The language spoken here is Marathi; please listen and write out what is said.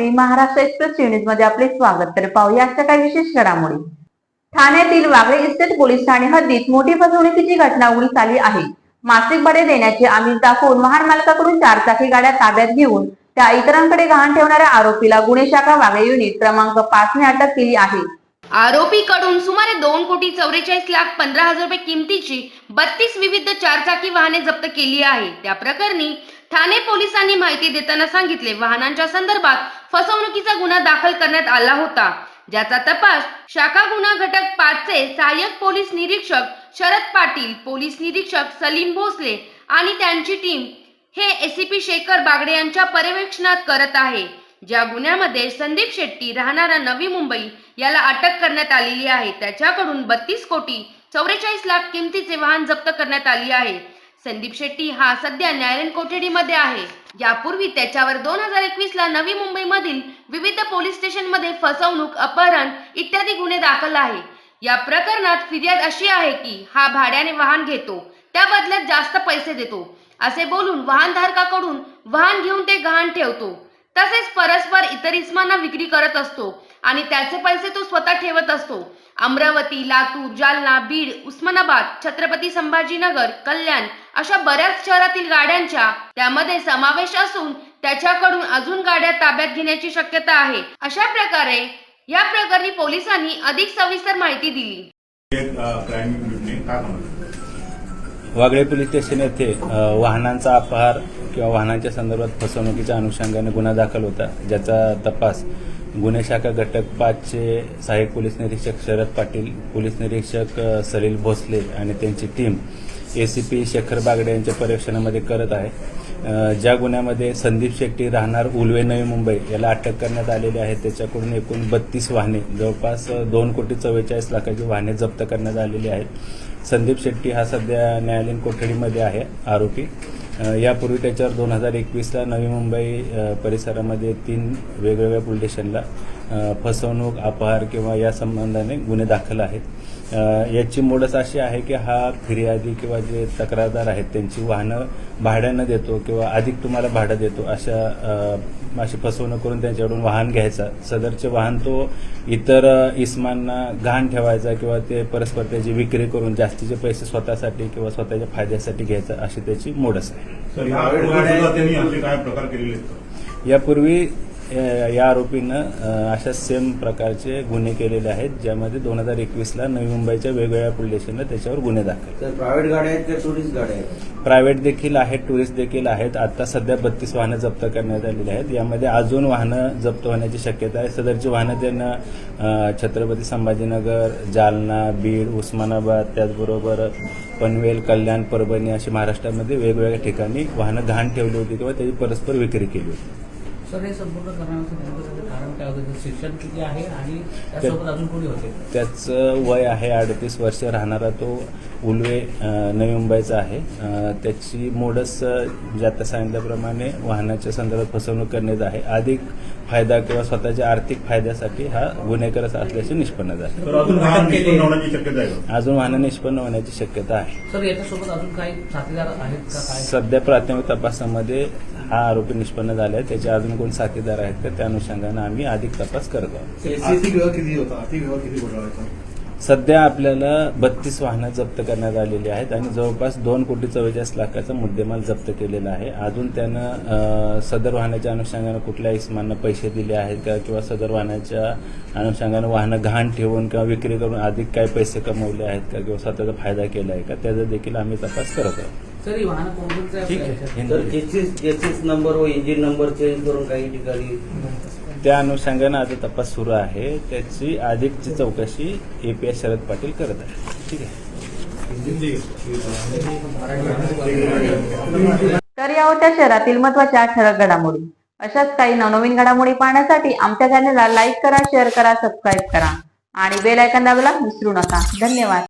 घडामोडी महाराष्ट्र एक्सप्रेस न्यूजमध्ये आपले स्वागत. तर पाहूया आजच्या काही विशेष घडामोडी. ठाण्यातील वागळे इस्टेट पोलीस ठाणे हद्दीत मोठी फसवणुकीची घटना उघडीस आली आहे. मासिक भाडे देण्याचे आमिष दाखवून वाहन मालकाकडून 4 चाकी गाड्या ताब्यात घेऊन त्या इतरांकडे गहाण ठेवणाऱ्या आरोपीला गुन्हे शाखा वागळे युनिट क्रमांक 5 ने अटक केली आहे. आरोपीकडून सुमारे 2,44,15,00,000 रुपये किमतीची 32 विविध 4 चाकी वाहने जप्त केली आहे. त्या प्रकरणी ठाणे पोलिसांनी माहिती देताना सांगितले, वाहनांच्या संदर्भात फसवणुकीचा गुन्हा दाखल करण्यात आला होता, ज्याचा तपास शाखा गुन्हा घटक 5 चे सहाय्यक पोलीस निरीक्षक शरद पाटील, पोलीस निरीक्षक सलीम भोसले आणि त्यांची टीम हे एसीपी शेखर बागडे यांच्या पर्यवेक्षणात करत आहे. ज्या गुन्ह्यामध्ये संदीप शेट्टी राहणारा नवी मुंबई याला अटक करण्यात आलेली आहे. त्याच्याकडून 32,44,00,000 किमतीचे वाहन जप्त करण्यात आली आहे. संदीप शेट्टी हा सध्या न्यायालयीन कोठडीमध्ये आहे. यापूर्वी त्याच्यावर 2021 ला नवी मुंबईमधील विविध पोलीस स्टेशनमध्ये फसवणूक, अपहरण इत्यादी गुन्हे दाखल आहे. या प्रकरणात फिर्याद अशी आहे की हा भाड्याने वाहन घेतो, त्या बदल्यात जास्त पैसे देतो असे बोलून वाहनधारकाकडून वाहन घेऊन ते गहाण ठेवतो. तसेच परस्पर इतर इसमांना विक्री करत असतो आणि त्याचे पैसे तो स्वतः ठेवत असतो. अमरावती, लातूर, जालना, बीड, उस्मानाबाद, छत्रपती संभाजीनगर, कल्याण अशा बऱ्याच शहरातील गाड्यांच्या त्यामध्ये समावेश असून त्याच्याकडून अजून गाड्या ताब्यात घेण्याची शक्यता आहे. अशा प्रकारे या प्रकरणी पोलिसांनी अधिक सविस्तर माहिती दिली. वागळे पोलीस स्टेशन येथे वाहनांचा अपहार किंवा वाहनांच्या संदर्भात फसवणुकीच्या अनुषंगाने गुन्हा दाखल होता, ज्याचा तपास गुन्हे शाखा घटक 5 चे सहाय्यक पोलीस निरीक्षक शरद पाटील, पोलीस निरीक्षक सलील भोसले आणि त्यांची टीम एसीपी शेखर बागडे यांच्या पर्यवेक्षणामध्ये करत आहे. ज्या गुन्ह्यामध्ये संदीप शेट्टी राहणार उलवे, नवी मुंबई याला अटक करण्यात आलेली आहे. त्याच्याकडून एकूण 32 वाहने, जवळपास 2,44,00,000 वाहने जप्त करण्यात आलेली आहेत. संदीप शेट्टी हा सध्या न्यायालयीन कोठडीमध्ये आहे आरोपी. यापूर्वी त्याच्यावर 2021 ला नवी मुंबई परिसरामध्ये 3 वेगवेगळ्या पोलीस स्टेशनला फसवणूक, अपहार किंवा या संबंधाने गुन्हे दाखल आहेत. याची मोडस अशी आहे की हा फिर्यादी किंवा जे तक्रारदार आहेत त्यांची वाहनं भाड्यानं देतो किंवा अधिक तुम्हाला भाडं देतो अशी फसवणूक करून त्यांच्याकडून वाहन घ्यायचा. सदरचे वाहन तो इतर इस्मांना गहाण ठेवायचा किंवा ते परस्पर त्याची विक्री करून जास्तीचे पैसे स्वतःसाठी किंवा स्वतःच्या फायद्यासाठी घ्यायचा, अशी त्याची मोडस आहे. यापूर्वी या आरोपीनं अशा सेम प्रकारचे गुन्हे केलेले आहेत, ज्यामध्ये 2021 ला नवी मुंबईच्या वेगवेगळ्या पोलीस स्टेशनला त्याच्यावर गुन्हे दाखल. प्रायव्हेट गाड्या आहेत का टुरिस्ट गाड्या आहेत? प्रायव्हेट देखील आहेत, टुरिस्ट देखील आहेत. आता सध्या 32 वाहनं जप्त करण्यात आलेली आहेत. यामध्ये अजून वाहनं जप्त होण्याची शक्यता आहे. सदरची वाहनं त्यांना छत्रपती संभाजीनगर, जालना, बीड, उस्मानाबाद, त्याचबरोबर पनवेल, कल्याण, परभणी अशी महाराष्ट्रामध्ये वेगवेगळ्या ठिकाणी वाहनं गहाण ठेवली होती किंवा त्याची परस्पर विक्री केली होती. सर, हे संपूर्ण करण्याचं कारण काय होतं? शिक्षण किती आहे आणि त्यासोबत अजून कोणी होते? त्याचं वय आहे 38 वर्ष, राहणारा तो उलवे, नवी मुंबईचा आहे. त्याची मोडस जे आता सांगितल्याप्रमाणे वाहनाच्या संदर्भात फसवणूक करण्यात आहे. अधिक फायदा किंवा स्वतःच्या आर्थिक फायद्यासाठी हा गुन्हेगार असल्याचे निष्पन्न झाले. अजून वाहनं निष्पन्न होण्याची शक्यता आहे. सर, याच्यासोबत अजून काही साथीदार आहेत का? काय सध्या प्राथमिक तपासामध्ये हा आरोपी निष्पन्न झाला आहे. त्याचे अजून कोण साथीदार आहेत का, त्या अनुषंगाने आम्ही अधिक तपास करत आहोत. सध्या आपल्याला 32 वाहनं जप्त करण्यात आलेली आहेत आणि जवळपास 2,44,00,000 मुद्देमाल जप्त केलेला आहे. अजून त्यानं सदर वाहनाच्या अनुषंगाने कुठल्या इस्मांना पैसे दिले आहेत का किंवा सदर वाहनाच्या अनुषंगाने वाहनं गहाण ठेवून किंवा विक्री करून अधिक काय पैसे कमवले आहेत का किंवा स्वतःचा फायदा केला आहे का, त्याचा देखील आम्ही तपास करत आहोत. सर, ही वाहनं कोणकोणत्या? चेसिस नंबर व इंजिन नंबर चेंज करून काही ठिकाणी त्या अनुषंगाने आता तपास सुरू आहे. त्याची अधिकची चौकशी एपीएस शरद पाटील करत आहे. ठीक आहे. तर या होत्या शहरातील महत्त्वाच्या ठळक घडामोडी. अशाच काही नवनवीन घडामोडी पाहण्यासाठी आमच्या चॅनलला लाईक करा, शेअर करा, सबस्क्राईब करा आणि बेल आयकॉन दाबायला विसरू नका. धन्यवाद.